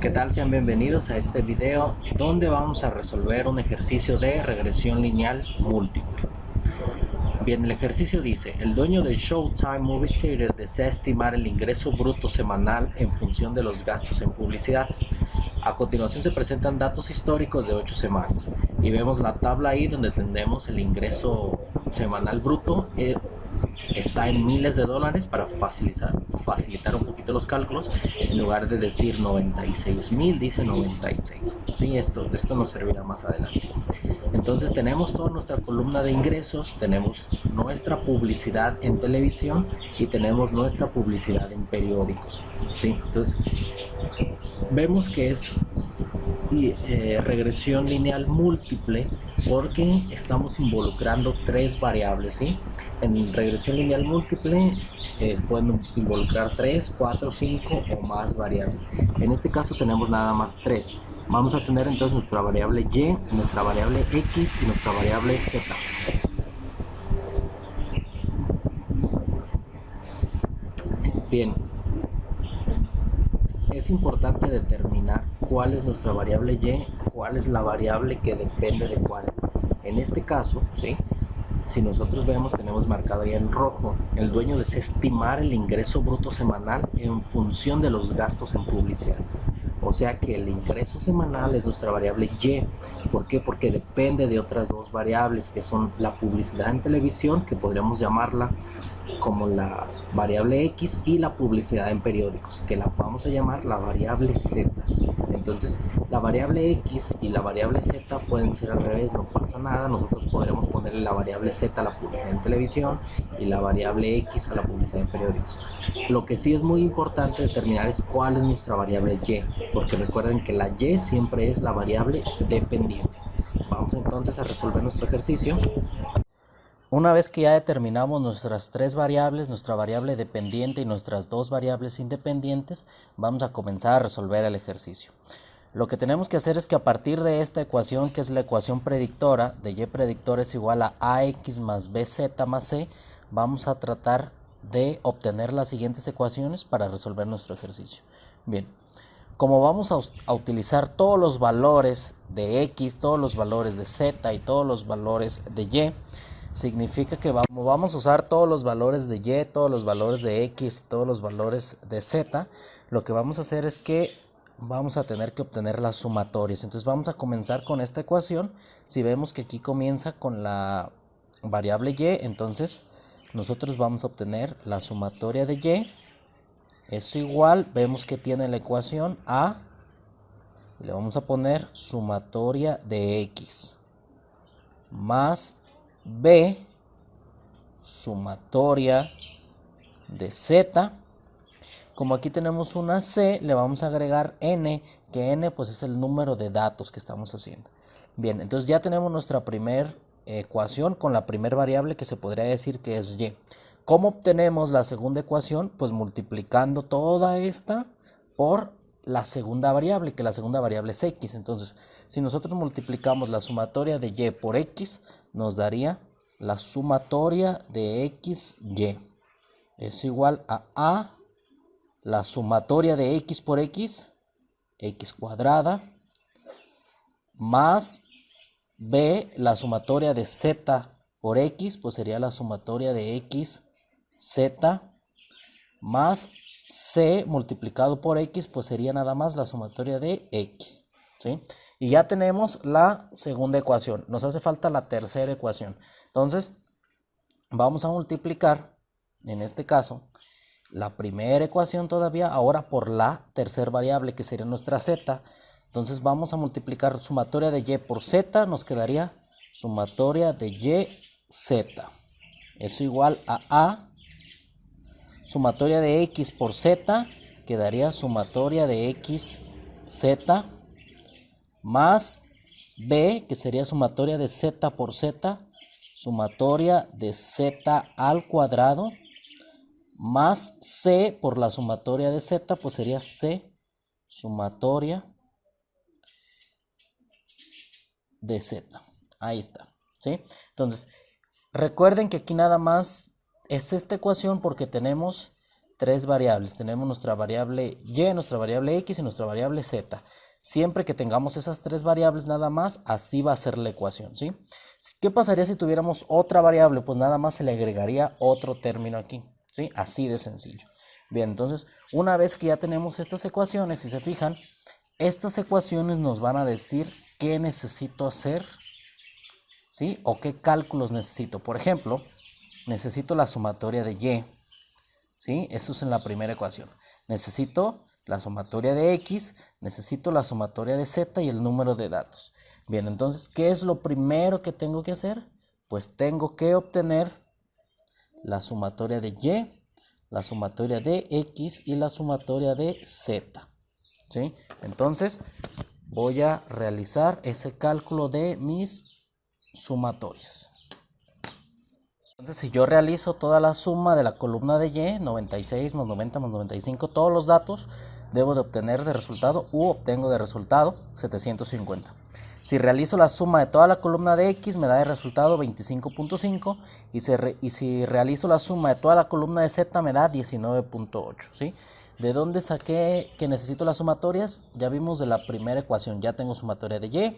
¿Qué tal? Sean bienvenidos a este video donde vamos a resolver un ejercicio de regresión lineal múltiple. Bien, el ejercicio dice, el dueño del Showtime Movie Theater desea estimar el ingreso bruto semanal en función de los gastos en publicidad. A continuación se presentan datos históricos de 8 semanas y vemos la tabla ahí donde tendremos el ingreso semanal bruto. Está en miles de dólares para facilitar un poquito los cálculos. En lugar de decir 96,000, dice 96. Sí, esto nos servirá más adelante. Entonces tenemos toda nuestra columna de ingresos, tenemos nuestra publicidad en televisión y tenemos nuestra publicidad en periódicos. ¿Sí? Entonces vemos que es regresión lineal múltiple porque estamos involucrando tres variables. ¿Sí? En regresión lineal múltiple pueden involucrar 3, 4, 5 o más variables. En este caso tenemos nada más 3. Vamos a tener entonces nuestra variable y, nuestra variable x y nuestra variable z. Bien, es importante determinar cuál es nuestra variable y, cuál es la variable que depende de cuál. En este caso, ¿sí? Si nosotros vemos, tenemos marcado ahí en rojo, el dueño desea estimar el ingreso bruto semanal en función de los gastos en publicidad. O sea que el ingreso semanal es nuestra variable y. ¿Por qué? Porque depende de otras dos variables que son la publicidad en televisión, que podríamos llamarla como la variable x, y la publicidad en periódicos, que la vamos a llamar la variable z. Entonces la variable x y la variable z pueden ser al revés, no pasa nada. Nosotros podremos ponerle la variable z a la publicidad en televisión y la variable x a la publicidad en periódicos. Lo que sí es muy importante determinar es cuál es nuestra variable y, porque recuerden que la y siempre es la variable dependiente. Vamos entonces a resolver nuestro ejercicio. Una vez que ya determinamos nuestras tres variables, nuestra variable dependiente y nuestras dos variables independientes, vamos a comenzar a resolver el ejercicio. Lo que tenemos que hacer es que a partir de esta ecuación, que es la ecuación predictora, de y predictor es igual a ax más bz más c, vamos a tratar de obtener las siguientes ecuaciones para resolver nuestro ejercicio. Bien, como vamos a utilizar todos los valores de x, todos los valores de z y todos los valores de y, significa que vamos a usar todos los valores de y, todos los valores de x, todos los valores de z. Lo que vamos a hacer es que vamos a tener que obtener las sumatorias. Entonces vamos a comenzar con esta ecuación. Si vemos que aquí comienza con la variable y, entonces nosotros vamos a obtener la sumatoria de y. Eso igual, vemos que tiene la ecuación a, y le vamos a poner sumatoria de x más b sumatoria de z. Como aquí tenemos una c, le vamos a agregar n, que n pues es el número de datos que estamos haciendo. Bien, entonces ya tenemos nuestra primera ecuación con la primera variable, que se podría decir que es y. ¿Cómo obtenemos la segunda ecuación? Pues multiplicando toda esta por la segunda variable, que la segunda variable es x. Entonces, si nosotros multiplicamos la sumatoria de y por x, nos daría la sumatoria de x, y. Es igual a la sumatoria de x por x, x cuadrada, más b, la sumatoria de z por x, pues sería la sumatoria de x, z, más c multiplicado por x, pues sería nada más la sumatoria de x, ¿sí? Y ya tenemos la segunda ecuación. Nos hace falta la tercera ecuación. Entonces, vamos a multiplicar, en este caso, la primera ecuación todavía, ahora por la tercera variable, que sería nuestra z. Entonces vamos a multiplicar sumatoria de y por z, nos quedaría sumatoria de y, z. Eso igual a sumatoria de x por z, quedaría sumatoria de x, z, más b, que sería sumatoria de z por z, sumatoria de z al cuadrado, más c por la sumatoria de z, pues sería c sumatoria de z. Ahí está, ¿sí? Entonces, recuerden que aquí nada más es esta ecuación porque tenemos tres variables. Tenemos nuestra variable y, nuestra variable x y nuestra variable z. Siempre que tengamos esas tres variables nada más, así va a ser la ecuación, ¿sí? ¿Qué pasaría si tuviéramos otra variable? Pues nada más se le agregaría otro término aquí, ¿sí? Así de sencillo. Bien, entonces, una vez que ya tenemos estas ecuaciones, si se fijan, estas ecuaciones nos van a decir qué necesito hacer, ¿sí? O qué cálculos necesito. Por ejemplo, necesito la sumatoria de y, ¿sí? Eso es en la primera ecuación. Necesito la sumatoria de x, necesito la sumatoria de z y el número de datos. Bien, entonces, ¿qué es lo primero que tengo que hacer? Pues tengo que obtener la sumatoria de y, la sumatoria de x y la sumatoria de z, ¿sí? Entonces, voy a realizar ese cálculo de mis sumatorias. Entonces, si yo realizo toda la suma de la columna de y, 96 más 90 más 95, todos los datos, debo de obtener de resultado obtengo de resultado 750. Si realizo la suma de toda la columna de x, me da de resultado 25.5 y si realizo la suma de toda la columna de z, me da 19.8, ¿sí? ¿De dónde saqué que necesito las sumatorias? Ya vimos de la primera ecuación, ya tengo sumatoria de y,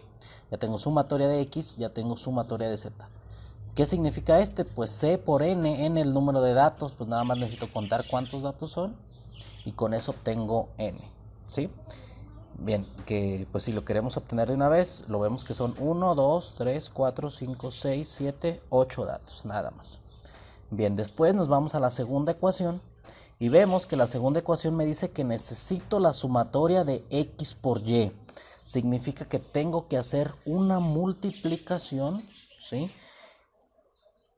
ya tengo sumatoria de x, ya tengo sumatoria de z. ¿Qué significa este? Pues C por N, N el número de datos, pues nada más necesito contar cuántos datos son y con eso obtengo N, ¿sí? Bien, que pues si lo queremos obtener de una vez, lo vemos que son 1, 2, 3, 4, 5, 6, 7, 8 datos, nada más. Bien, después nos vamos a la segunda ecuación y vemos que la segunda ecuación me dice que necesito la sumatoria de x por y. Significa que tengo que hacer una multiplicación, ¿sí?,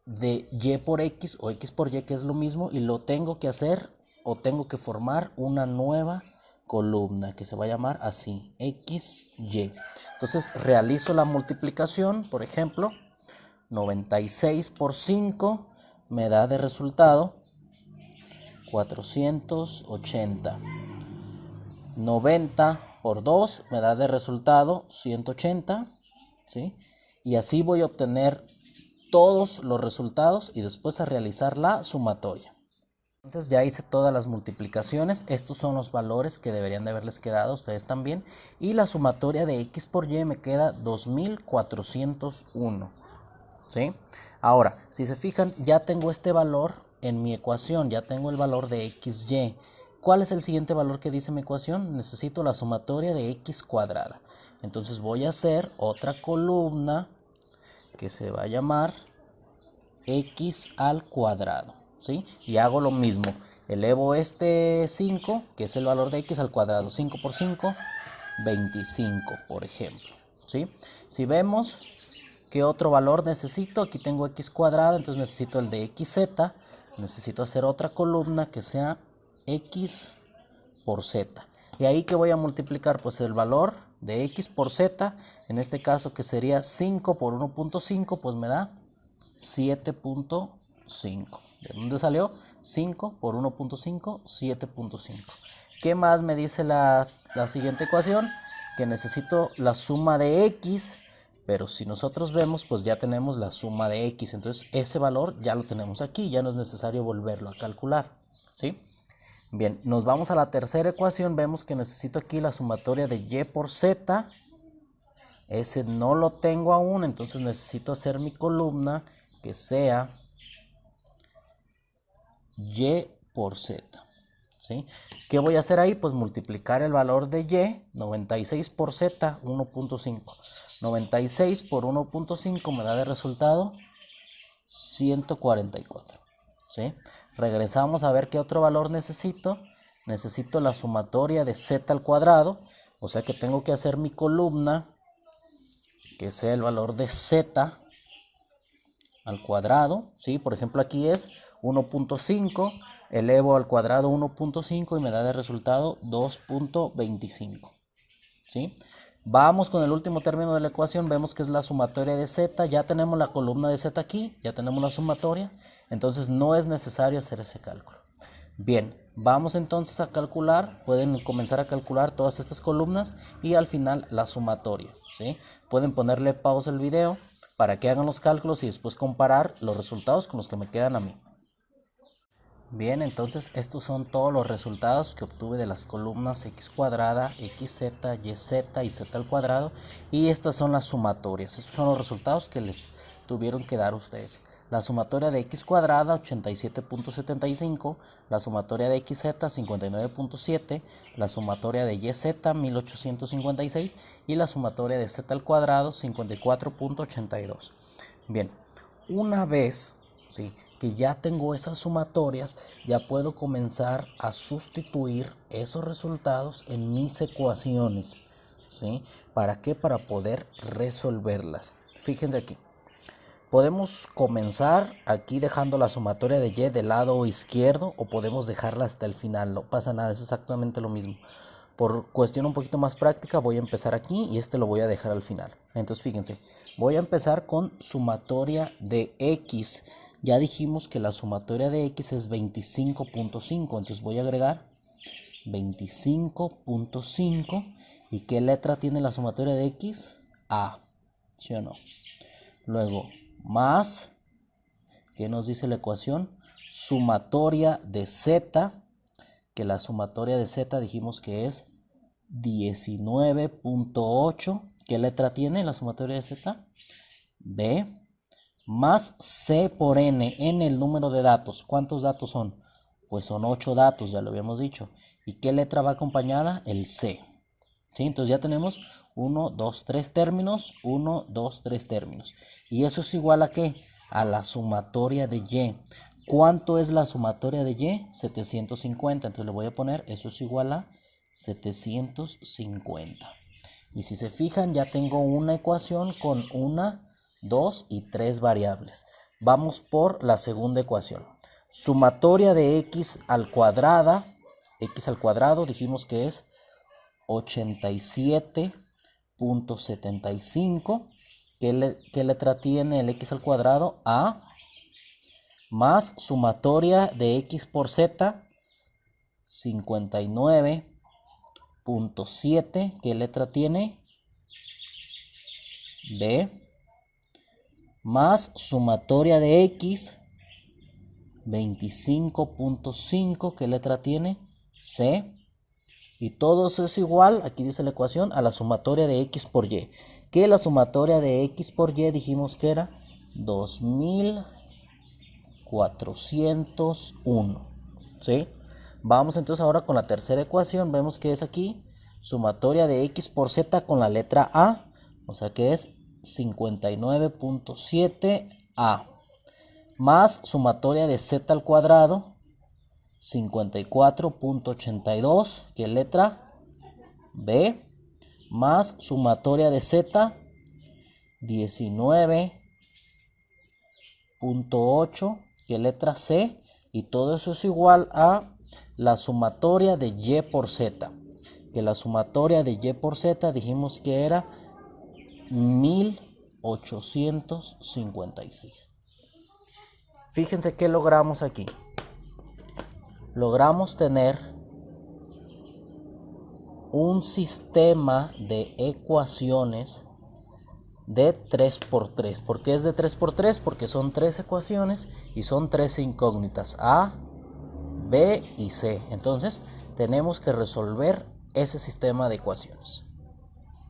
de y por x o x por y, que es lo mismo, y lo tengo que hacer o tengo que formar una nueva columna que se va a llamar así, xy. Entonces realizo la multiplicación, por ejemplo, 96 por 5 me da de resultado 480. 90 por 2 me da de resultado 180, ¿sí? Y así voy a obtener todos los resultados y después a realizar la sumatoria. Entonces ya hice todas las multiplicaciones, estos son los valores que deberían de haberles quedado a ustedes también, y la sumatoria de x por y me queda 2401, ¿sí? Ahora, si se fijan, ya tengo este valor en mi ecuación, ya tengo el valor de xy. ¿Cuál es el siguiente valor que dice mi ecuación? Necesito la sumatoria de x cuadrada. Entonces voy a hacer otra columna que se va a llamar x al cuadrado, ¿sí? Y hago lo mismo, elevo este 5, que es el valor de x al cuadrado, 5 por 5, 25, por ejemplo, ¿sí? Si vemos qué otro valor necesito, aquí tengo x cuadrado, entonces necesito el de xz, necesito hacer otra columna que sea x por z. Y ahí que voy a multiplicar, pues el valor de x por z, en este caso que sería 5 por 1.5, pues me da 7.5. ¿De dónde salió? 5 por 1.5, 7.5. ¿Qué más me dice la siguiente ecuación? Que necesito la suma de x, pero si nosotros vemos, pues ya tenemos la suma de x. Entonces ese valor ya lo tenemos aquí, ya no es necesario volverlo a calcular, ¿sí? Bien, nos vamos a la tercera ecuación, vemos que necesito aquí la sumatoria de y por z. Ese no lo tengo aún, entonces necesito hacer mi columna que sea y por z, ¿sí? ¿Qué voy a hacer ahí? Pues multiplicar el valor de y, 96 por z, 1.5. 96 por 1.5 me da de resultado 144, ¿sí? Regresamos a ver qué otro valor necesito. Necesito la sumatoria de z al cuadrado, o sea que tengo que hacer mi columna que sea el valor de z al cuadrado, ¿sí? Por ejemplo, aquí es 1.5, elevo al cuadrado 1.5 y me da de resultado 2.25, ¿sí? Vamos con el último término de la ecuación, vemos que es la sumatoria de z, ya tenemos la columna de z aquí, ya tenemos la sumatoria, entonces no es necesario hacer ese cálculo. Bien, vamos entonces a calcular, pueden comenzar a calcular todas estas columnas y al final la sumatoria, ¿sí? Pueden ponerle pausa al video para que hagan los cálculos y después comparar los resultados con los que me quedan a mí. Bien, entonces estos son todos los resultados que obtuve de las columnas x cuadrada, xz, yz y z al cuadrado, y estas son las sumatorias. Estos son los resultados que les tuvieron que dar ustedes. La sumatoria de x cuadrada 87.75, la sumatoria de xz 59.7, la sumatoria de yz 1856 y la sumatoria de z al cuadrado 54.82. Bien, una vez ¿sí? que ya tengo esas sumatorias, ya puedo comenzar a sustituir esos resultados en mis ecuaciones, ¿sí? ¿Para qué? Para poder resolverlas. Fíjense aquí. Podemos comenzar aquí dejando la sumatoria de y del lado izquierdo o podemos dejarla hasta el final, no pasa nada, es exactamente lo mismo. Por cuestión un poquito más práctica voy a empezar aquí y este lo voy a dejar al final. Entonces fíjense, voy a empezar con sumatoria de x. Ya dijimos que la sumatoria de x es 25.5, entonces voy a agregar 25.5. ¿Y qué letra tiene la sumatoria de x? A, ¿sí o no? Luego, más, ¿qué nos dice la ecuación? Sumatoria de z, que la sumatoria de z dijimos que es 19.8. ¿Qué letra tiene la sumatoria de z? B, más c por n, el número de datos. ¿Cuántos datos son? Pues son 8 datos, ya lo habíamos dicho. ¿Y qué letra va acompañada? El c. ¿Sí? Entonces ya tenemos 1, 2, 3 términos, 1, 2, 3 términos. ¿Y eso es igual a qué? A la sumatoria de y. ¿Cuánto es la sumatoria de y? 750. Entonces le voy a poner, eso es igual a 750. Y si se fijan, ya tengo una ecuación con 1, 2 y 3 variables. Vamos por la segunda ecuación. Sumatoria de x al cuadrado dijimos que es 87.75. ¿Qué letra tiene el x al cuadrado? A. Más sumatoria de x por z, 59.7. ¿Qué letra tiene? B. Más sumatoria de x, 25.5. ¿Qué letra tiene? C. Y todo eso es igual, aquí dice la ecuación, a la sumatoria de x por y. Que la sumatoria de x por y dijimos que era 2401. ¿Sí? Vamos entonces ahora con la tercera ecuación. Vemos que es aquí sumatoria de x por z con la letra A. O sea que es 59.7a. Más sumatoria de z al cuadrado. 54.82, ¿qué letra? B, más sumatoria de z, 19.8, ¿qué letra? C, y todo eso es igual a la sumatoria de y por z, que la sumatoria de y por z dijimos que era 1856. Fíjense qué logramos aquí. Logramos tener un sistema de ecuaciones de 3×3. ¿Por qué es de 3×3? Porque son 3 ecuaciones y son 3 incógnitas, A, B y C. Entonces tenemos que resolver ese sistema de ecuaciones.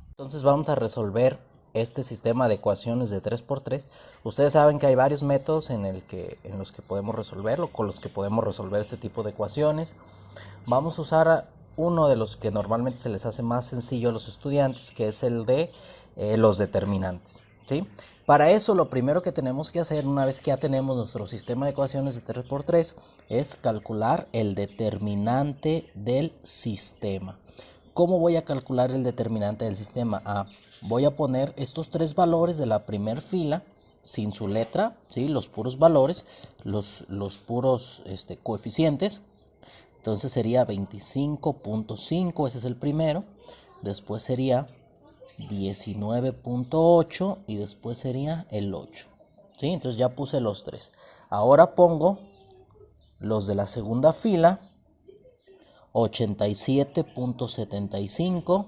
Entonces vamos a resolver este sistema de ecuaciones de 3×3. Ustedes saben que hay varios métodos en los que podemos resolverlo, con los que podemos resolver este tipo de ecuaciones. Vamos a usar uno de los que normalmente se les hace más sencillo a los estudiantes, que es el de los determinantes, ¿sí? Para eso lo primero que tenemos que hacer, una vez que ya tenemos nuestro sistema de ecuaciones de 3×3, es calcular el determinante del sistema. ¿Cómo voy a calcular el determinante del sistema? Voy a poner estos 3 valores de la primera fila sin su letra, ¿sí? Los puros valores, los puros coeficientes. Entonces sería 25.5, ese es el primero. Después sería 19.8 y después sería el 8. ¿Sí? Entonces ya puse los 3. Ahora pongo los de la segunda fila. 87.75,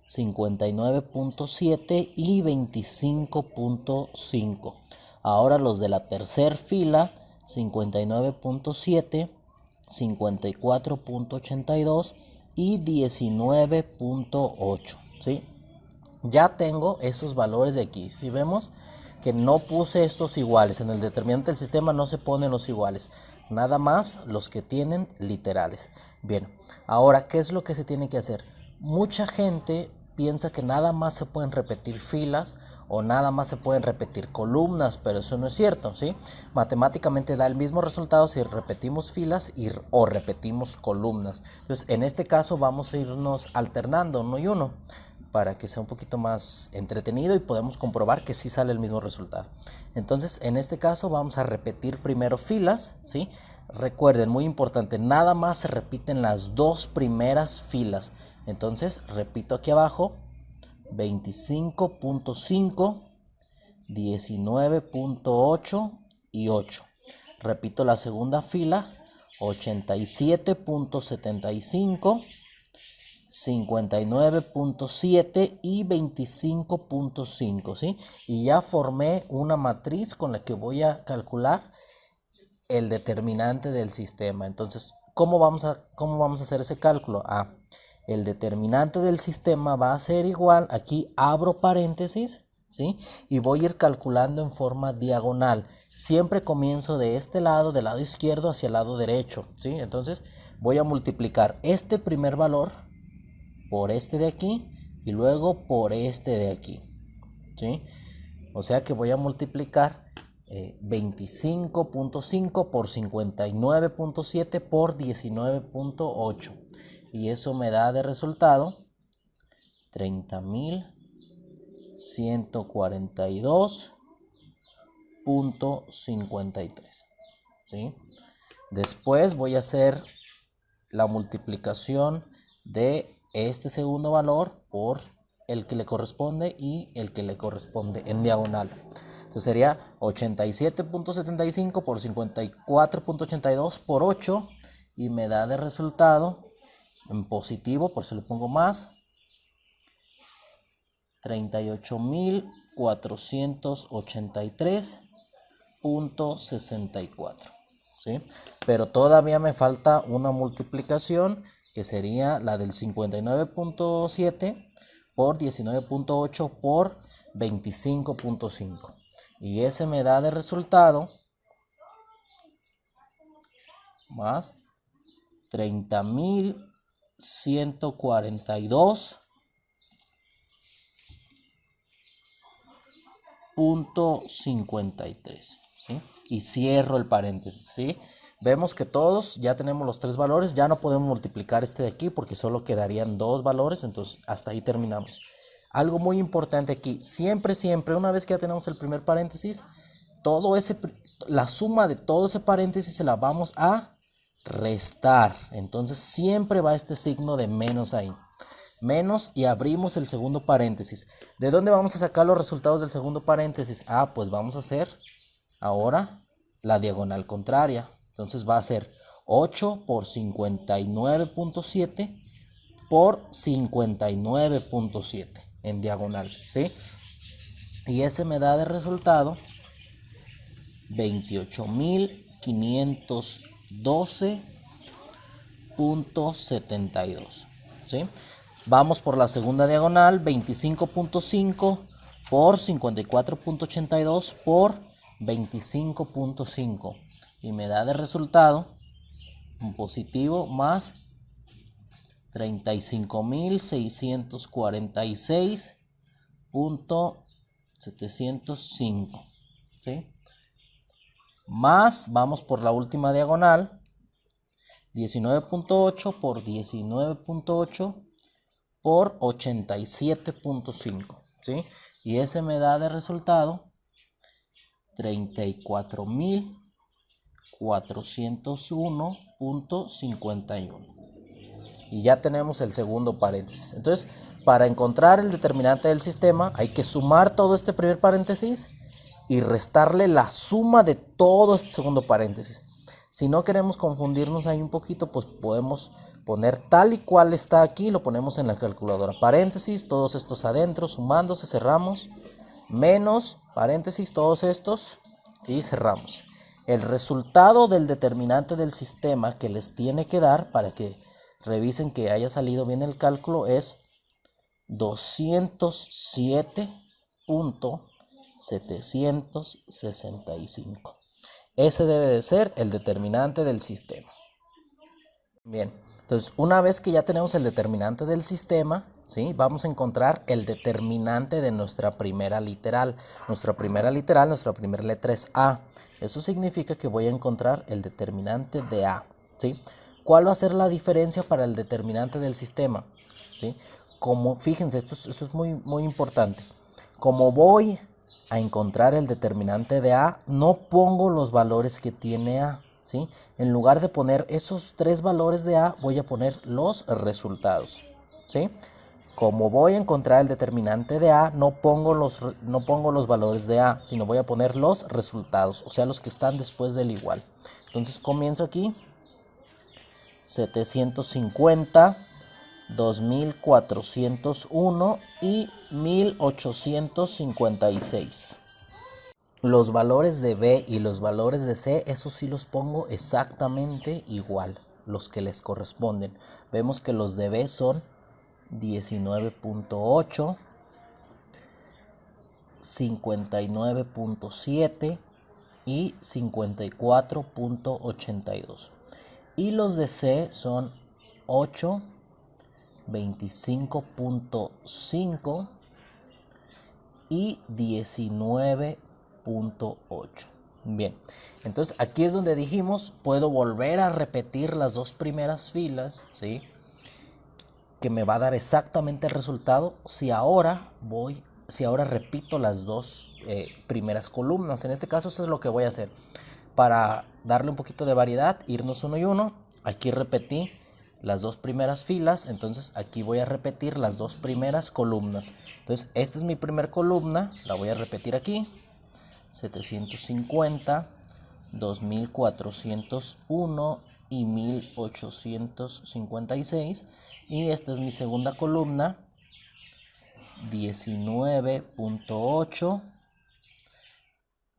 59.7 y 25.5. Ahora los de la tercera fila, 59.7, 54.82 y 19.8, ¿sí? Ya tengo esos valores de aquí. Si vemos que no puse estos iguales, en el determinante del sistema no se ponen los iguales, nada más los que tienen literales. Bien, ahora, ¿qué es lo que se tiene que hacer? Mucha gente piensa que nada más se pueden repetir filas o nada más se pueden repetir columnas, pero eso no es cierto, ¿sí? Matemáticamente da el mismo resultado si repetimos filas o repetimos columnas. Entonces, en este caso vamos a irnos alternando uno y uno para que sea un poquito más entretenido y podemos comprobar que sí sale el mismo resultado. Entonces, en este caso vamos a repetir primero filas, ¿sí? Recuerden, muy importante, nada más se repiten las dos primeras filas. Entonces, repito aquí abajo, 25.5, 19.8 y 8. Repito la segunda fila, 87.75, 59.7 y 25.5, ¿sí? Y ya formé una matriz con la que voy a calcular el determinante del sistema. Entonces, ¿cómo vamos a hacer ese cálculo? El determinante del sistema va a ser igual, aquí abro paréntesis, ¿sí? Y voy a ir calculando en forma diagonal. Siempre comienzo de este lado, del lado izquierdo hacia el lado derecho, ¿sí? Entonces, voy a multiplicar este primer valor por este de aquí y luego por este de aquí, ¿sí? O sea que voy a multiplicar 25.5 por 59.7 por 19.8 y eso me da de resultado 30.142.53, ¿sí? Después voy a hacer la multiplicación de este segundo valor por el que le corresponde y el que le corresponde en diagonal. Entonces sería 87.75 por 54.82 por 8 y me da de resultado en positivo, por eso le pongo más, 38.483.64, ¿sí? Pero todavía me falta una multiplicación que sería la del 59.7 por 19.8 por 25.5 y ese me da de resultado más 30.142.53, ¿sí? Y cierro el paréntesis, ¿sí? Vemos que todos ya tenemos los tres valores, ya no podemos multiplicar este de aquí porque solo quedarían dos valores, entonces hasta ahí terminamos. Algo muy importante aquí, siempre, una vez que ya tenemos el primer paréntesis, la suma de todo ese paréntesis se la vamos a restar. Entonces siempre va este signo de menos ahí. Menos y abrimos el segundo paréntesis. ¿De dónde vamos a sacar los resultados del segundo paréntesis? Pues vamos a hacer ahora la diagonal contraria. Entonces va a ser 8 por 59.7 por 59.7 en diagonal, ¿sí? Y ese me da de resultado 28.512.72, ¿sí? Vamos por la segunda diagonal, 25.5 por 54.82 por 25.5 y me da de resultado un positivo más 35.646.705, ¿sí? Más, vamos por la última diagonal, 19.8 por 19.8 por 87.5, ¿sí? Y ese me da de resultado 34.401.51. Y ya tenemos el segundo paréntesis. Entonces, para encontrar el determinante del sistema, hay que sumar todo este primer paréntesis y restarle la suma de todo este segundo paréntesis. Si no queremos confundirnos ahí un poquito, pues podemos poner tal y cual está aquí, lo ponemos en la calculadora. Paréntesis, todos estos adentro, sumándose, cerramos. Menos, paréntesis, todos estos y cerramos. El resultado del determinante del sistema que les tiene que dar para que revisen que haya salido bien el cálculo es 207.765. Ese debe de ser el determinante del sistema. Bien, entonces una vez que ya tenemos el determinante del sistema, ¿sí? Vamos a encontrar el determinante de nuestra primera literal. Nuestra primera letra es A. Eso significa que voy a encontrar el determinante de A, ¿sí? ¿Cuál va a ser la diferencia para el determinante del sistema? ¿Sí? Como, fíjense, esto es muy, muy importante. Como voy a encontrar el determinante de A, no pongo los valores que tiene A, ¿sí? En lugar de poner esos 3 valores de A, voy a poner los resultados, ¿sí? Como voy a encontrar el determinante de A, no pongo los valores de A, sino voy a poner los resultados, o sea, los que están después del igual. Entonces comienzo aquí, 750, 2401 y 1856. Los valores de B y los valores de C, esos sí los pongo exactamente igual, los que les corresponden. Vemos que los de B son 19.8, 59.7 y 54.82. Y los de C son 8, 25.5 y 19.8. Bien, entonces aquí es donde dijimos, puedo volver a repetir las 2 primeras filas, ¿sí? Que me va a dar exactamente el resultado si ahora repito las 2 primeras columnas. En este caso, esto es lo que voy a hacer. Para darle un poquito de variedad, irnos uno y uno. Aquí repetí las 2 primeras filas, entonces aquí voy a repetir las 2 primeras columnas. Entonces, esta es mi primera columna, la voy a repetir aquí. 750, 2401 y 1856. Y esta es mi segunda columna, 19.8,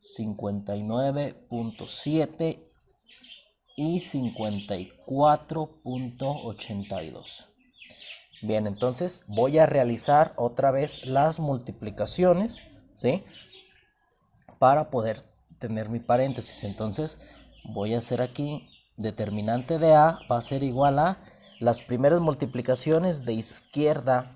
59.7 y 54.82. Bien, entonces voy a realizar otra vez las multiplicaciones, ¿sí? Para poder tener mi paréntesis. Entonces voy a hacer aquí, determinante de A va a ser igual a las primeras multiplicaciones de izquierda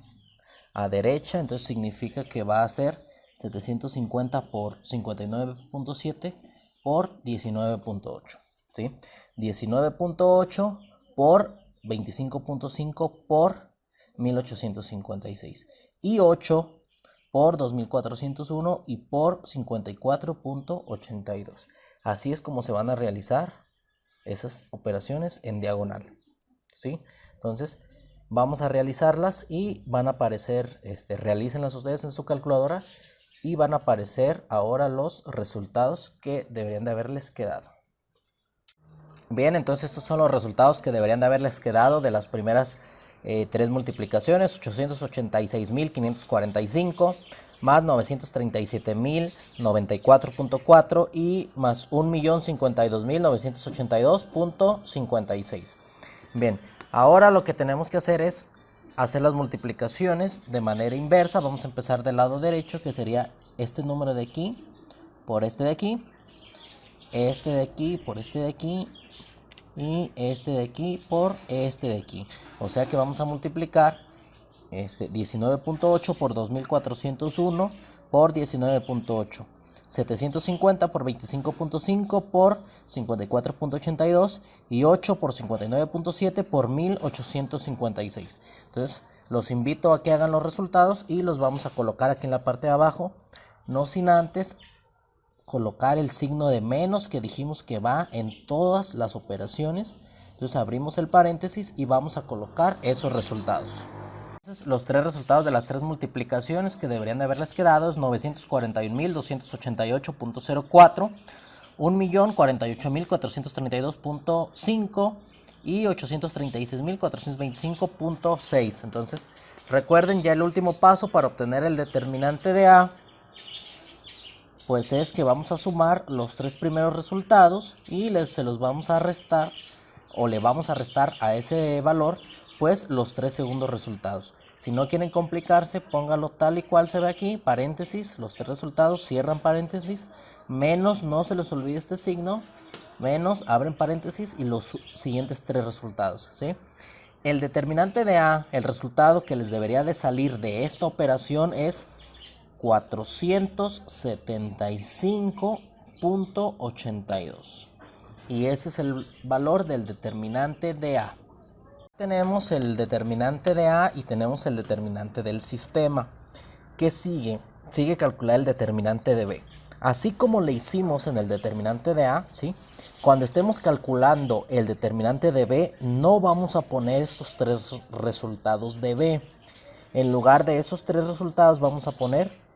a derecha, entonces significa que va a ser 750 por 59.7 por 19.8, ¿sí? 19.8 por 25.5 por 1856 y 8 por 2401 y por 54.82. Así es como se van a realizar esas operaciones en diagonal, ¿sí? Entonces vamos a realizarlas y van a aparecer, realícenlas ustedes en su calculadora y van a aparecer ahora los resultados que deberían de haberles quedado. Bien, entonces estos son los resultados que deberían de haberles quedado de las primeras 3 multiplicaciones. 886.545 más 937.094.4 y más 1.052.982.56. Bien, ahora lo que tenemos que hacer es hacer las multiplicaciones de manera inversa. Vamos a empezar del lado derecho, que sería este número de aquí por este de aquí, este de aquí por este de aquí y este de aquí por este de aquí. O sea que vamos a multiplicar 19.8 por 2401 por 19.8. 750 por 25.5 por 54.82 y 8 por 59.7 por 1856. Entonces los invito a que hagan los resultados y los vamos a colocar aquí en la parte de abajo, no sin antes colocar el signo de menos que dijimos que va en todas las operaciones. Entonces abrimos el paréntesis y vamos a colocar esos resultados. Entonces, los 3 resultados de las 3 multiplicaciones que deberían de haberles quedado es 941.288.04, 1.048.432.5 y 836.425.6. Entonces, recuerden ya el último paso para obtener el determinante de A pues es que vamos a sumar los tres primeros resultados y se los vamos a restar, o le vamos a restar a ese valor pues los tres segundos resultados. Si no quieren complicarse, póngalo tal y cual se ve aquí, paréntesis, los tres resultados, cierran paréntesis, menos, no se les olvide este signo, menos, abren paréntesis y los siguientes tres resultados, ¿sí? El determinante de A, el resultado que les debería de salir de esta operación es 475.82 y ese es el valor del determinante de A. Tenemos el determinante de A y tenemos el determinante del sistema. ¿Qué sigue? Sigue calcular el determinante de B. Así como le hicimos en el determinante de A, ¿sí? Cuando estemos calculando el determinante de B, no vamos a poner estos tres resultados de B. En lugar de esos tres resultados vamos a poner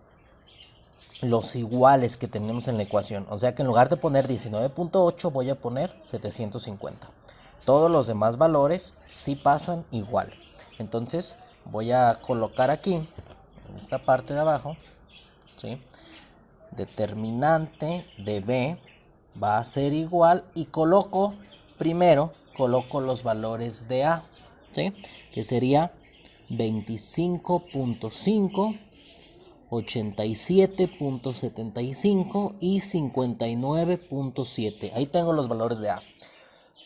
los iguales que tenemos en la ecuación. O sea que en lugar de poner 19.8 voy a poner 750. Todos los demás valores sí pasan igual. Entonces voy a colocar aquí, en esta parte de abajo, ¿sí? Determinante de B va a ser igual y primero coloco los valores de A, ¿sí? Que sería 25.5, 87.75 y 59.7. Ahí tengo los valores de A.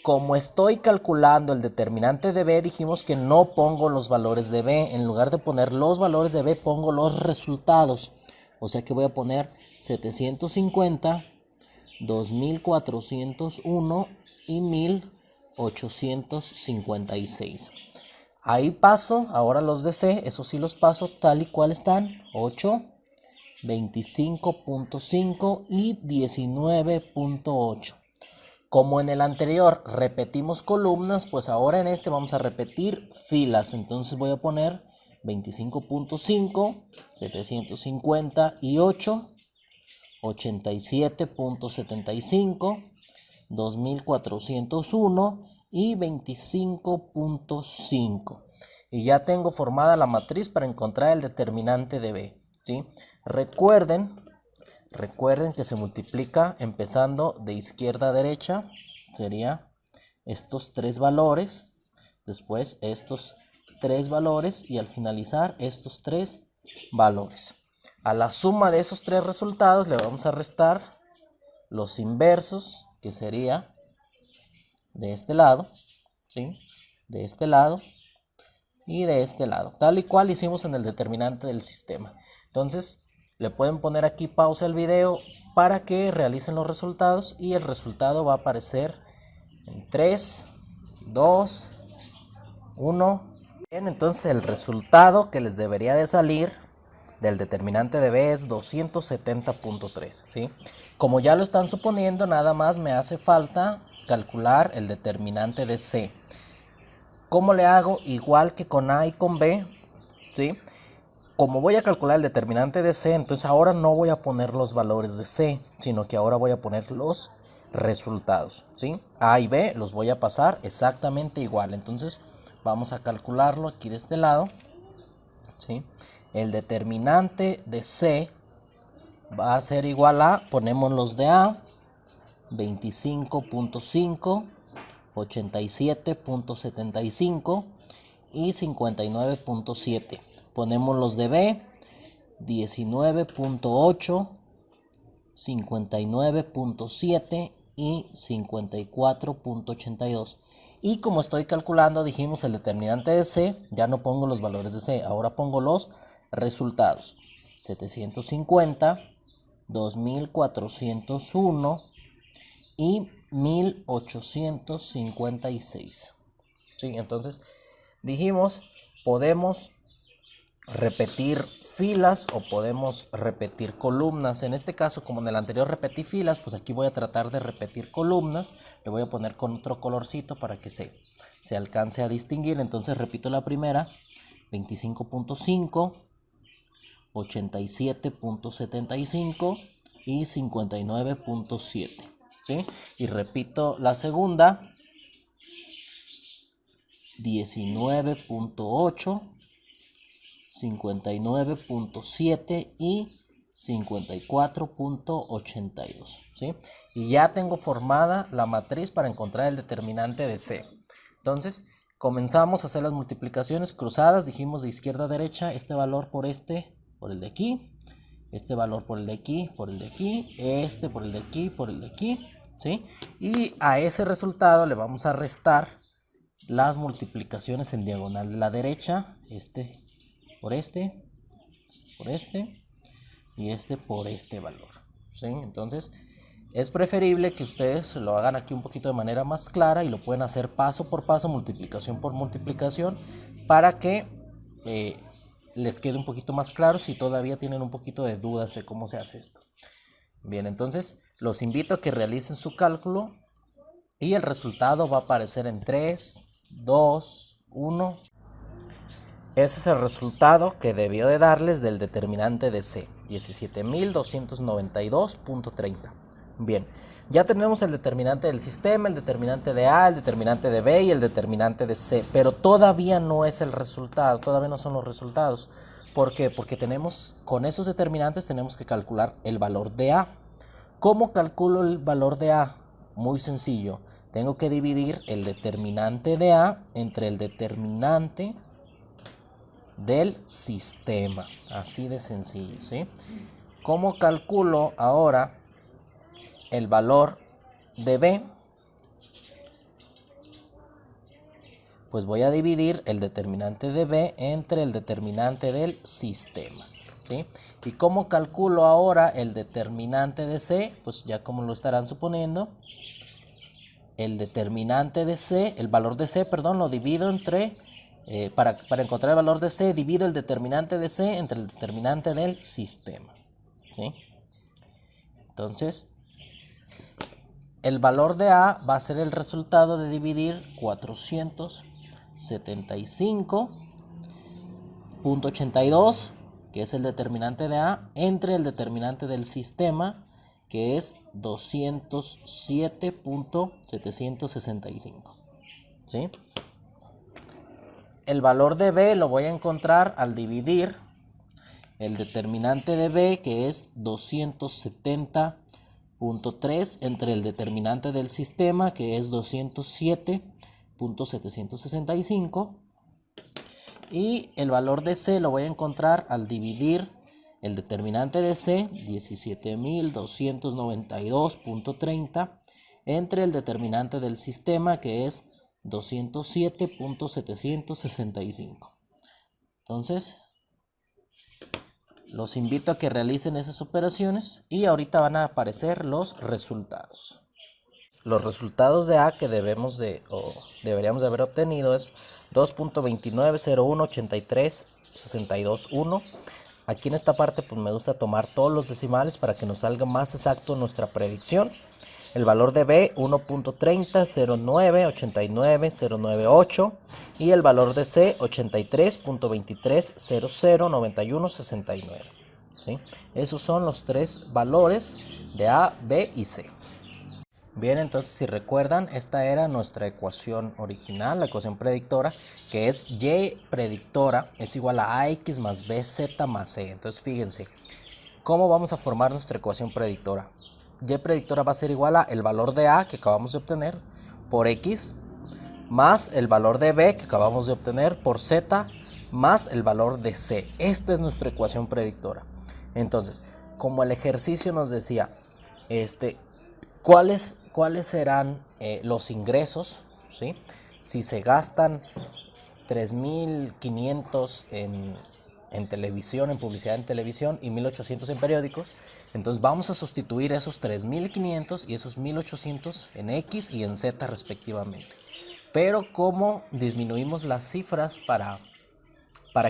Como estoy calculando el determinante de B, dijimos que no pongo los valores de B. En lugar de poner los valores de B, pongo los resultados. O sea que voy a poner 750, 2401 y 1856. Ahí paso, ahora los de C, esos sí los paso tal y cual están, 8, 25.5 y 19.8. Como en el anterior repetimos columnas, pues ahora en este vamos a repetir filas. Entonces voy a poner 25.5, 758, 87.75, 2401 y 25.5. Y ya tengo formada la matriz para encontrar el determinante de B, ¿sí? Recuerden que se multiplica empezando de izquierda a derecha. Sería estos tres valores, después estos tres valores y al finalizar estos tres valores. A la suma de esos tres resultados le vamos a restar los inversos, que sería de este lado, ¿sí? De este lado y de este lado, tal y cual hicimos en el determinante del sistema. Entonces le pueden poner aquí pausa al video para que realicen los resultados y el resultado va a aparecer en 3, 2, 1. Bien, entonces el resultado que les debería de salir del determinante de B es 270.3, ¿sí? Como ya lo están suponiendo, nada más me hace falta calcular el determinante de C. ¿Cómo le hago? Igual que con A y con B, ¿sí? Como voy a calcular el determinante de C, entonces ahora no voy a poner los valores de C, sino que ahora voy a poner los resultados, ¿sí? A y B los voy a pasar exactamente igual. Entonces vamos a calcularlo aquí de este lado, ¿sí? El determinante de C va a ser igual a, ponemos los de A, 25.5, 87.75 y 59.7. Ponemos los de B, 19.8, 59.7 y 54.82. Y como estoy calculando, dijimos el determinante de C, ya no pongo los valores de C, ahora pongo los resultados. 750, 2401 y 1856. ¿Sí? Entonces dijimos, podemos repetir filas o podemos repetir columnas. En este caso, como en el anterior repetí filas, pues aquí voy a tratar de repetir columnas. Le voy a poner con otro colorcito para que se alcance a distinguir. Entonces repito la primera, 25.5, 87.75 y 59.7. ¿Sí? Y repito la segunda, 19.8, 59.7 y 54.82, ¿sí? Y ya tengo formada la matriz para encontrar el determinante de C. Entonces, comenzamos a hacer las multiplicaciones cruzadas. Dijimos de izquierda a derecha, este valor por este, por el de aquí. Este valor por el de aquí, por el de aquí. Este por el de aquí, por el de aquí, ¿sí? Y a ese resultado le vamos a restar las multiplicaciones en diagonal de la derecha. Este por este y este por este valor, ¿sí? Entonces es preferible que ustedes lo hagan aquí un poquito de manera más clara y lo pueden hacer paso por paso, multiplicación por multiplicación, para que les quede un poquito más claro si todavía tienen un poquito de dudas de cómo se hace esto. Bien, entonces los invito a que realicen su cálculo y el resultado va a aparecer en 3, 2, 1. Ese es el resultado que debió de darles del determinante de C, 17.292.30. Bien, ya tenemos el determinante del sistema, el determinante de A, el determinante de B y el determinante de C, pero todavía no es el resultado, todavía no son los resultados. ¿Por qué? Porque con esos determinantes tenemos que calcular el valor de A. ¿Cómo calculo el valor de A? Muy sencillo, tengo que dividir el determinante de A entre el determinante del sistema, así de sencillo, ¿sí? ¿Cómo calculo ahora el valor de B? Pues voy a dividir el determinante de B entre el determinante del sistema, ¿sí? ¿Y cómo calculo ahora el determinante de C? Pues ya como lo estarán suponiendo, el determinante de C, el valor de C, perdón, lo divido entre... para encontrar el valor de C, divido el determinante de C entre el determinante del sistema, ¿sí? Entonces, el valor de A va a ser el resultado de dividir 475.82, que es el determinante de A, entre el determinante del sistema, que es 207.765, ¿sí? El valor de B lo voy a encontrar al dividir el determinante de B, que es 270.3, entre el determinante del sistema, que es 207.765. Y el valor de C lo voy a encontrar al dividir el determinante de C, 17.292.30, entre el determinante del sistema, que es 207.765. Entonces, los invito a que realicen esas operaciones y ahorita van a aparecer los resultados. Los resultados de A que deberíamos de haber obtenido es 2.29018362.1. Aquí en esta parte pues me gusta tomar todos los decimales para que nos salga más exacto nuestra predicción. El valor de B, 1.3009890098 y el valor de C, 83.23009169. ¿Sí? Esos son los tres valores de A, B y C. Bien, entonces si recuerdan, esta era nuestra ecuación original, la ecuación predictora, que es Y predictora es igual a AX más BZ más C. Entonces fíjense, ¿cómo vamos a formar nuestra ecuación predictora? Y predictora va a ser igual a el valor de A que acabamos de obtener por X más el valor de B que acabamos de obtener por Z más el valor de C. Esta es nuestra ecuación predictora. Entonces, como el ejercicio nos decía, ¿cuáles serán los ingresos? ¿Sí? Si se gastan 3.500 en televisión, en publicidad en televisión y 1.800 en periódicos, entonces vamos a sustituir esos 3.500 y esos 1.800 en X y en Z respectivamente. Pero como disminuimos las cifras para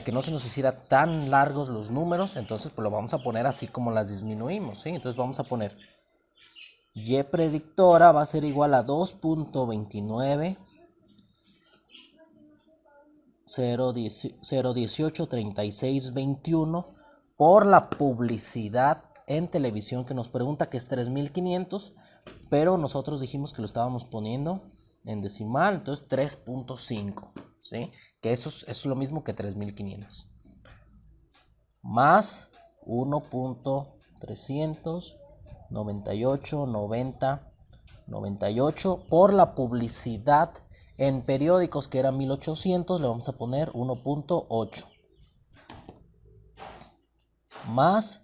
que no se nos hiciera tan largos los números, entonces pues lo vamos a poner así como las disminuimos, ¿sí? Entonces vamos a poner Y predictora va a ser igual a 2.29 0183621 por la publicidad en televisión que nos pregunta, que es 3.500, pero nosotros dijimos que lo estábamos poniendo en decimal, entonces 3.5, ¿sí? Que eso es lo mismo que 3.500 más 1. 398, 90, 98 por la publicidad en periódicos que era 1800, le vamos a poner 1.8 más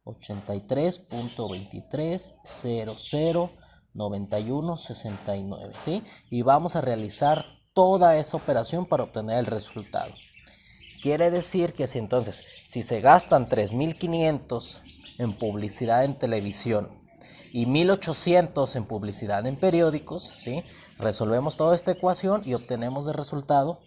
83.23009169, ¿sí? Y vamos a realizar toda esa operación para obtener el resultado. Quiere decir que si se gastan 3.500 en publicidad en televisión y 1.800 en publicidad en periódicos, ¿sí? Resolvemos toda esta ecuación y obtenemos de resultado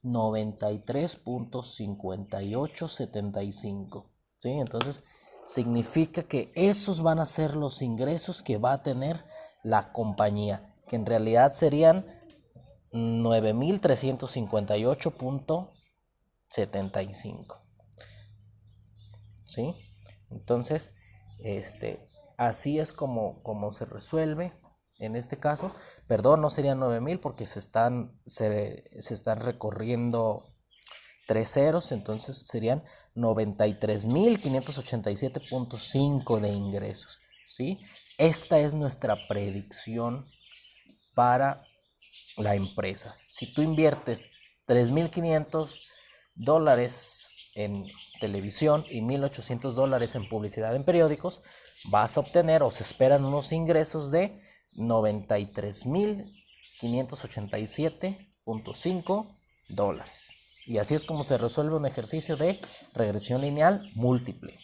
93.5875, ¿sí? Entonces significa que esos van a ser los ingresos que va a tener la compañía, que en realidad serían 9.358.75, ¿sí? Entonces, así es como se resuelve en este caso. Perdón, no serían 9.000 porque se están recorriendo 3 ceros, entonces serían 93.587.5 de ingresos, ¿sí? Esta es nuestra predicción para la empresa. Si tú inviertes $3.500 en televisión y $1.800 en publicidad en periódicos, vas a obtener o se esperan unos ingresos de $93.587.5. Y así es como se resuelve un ejercicio de regresión lineal múltiple.